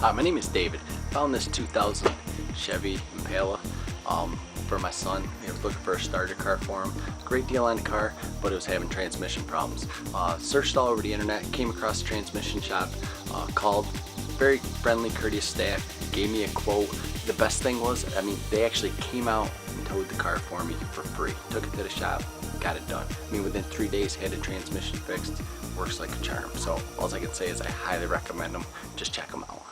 My name is David. Found this 2000 Chevy Impala for my son. He was looking for a starter car for him. Great deal on the car, but it was having transmission problems. Searched all over the internet, came across the transmission shop, called. Very friendly, courteous staff, gave me a quote. The best thing was, I mean, they actually came out and towed the car for me for free. Took it to the shop, got it done. I mean, within 3 days, had the transmission fixed. Works like a charm. So all I can say is I highly recommend them. Just check them out.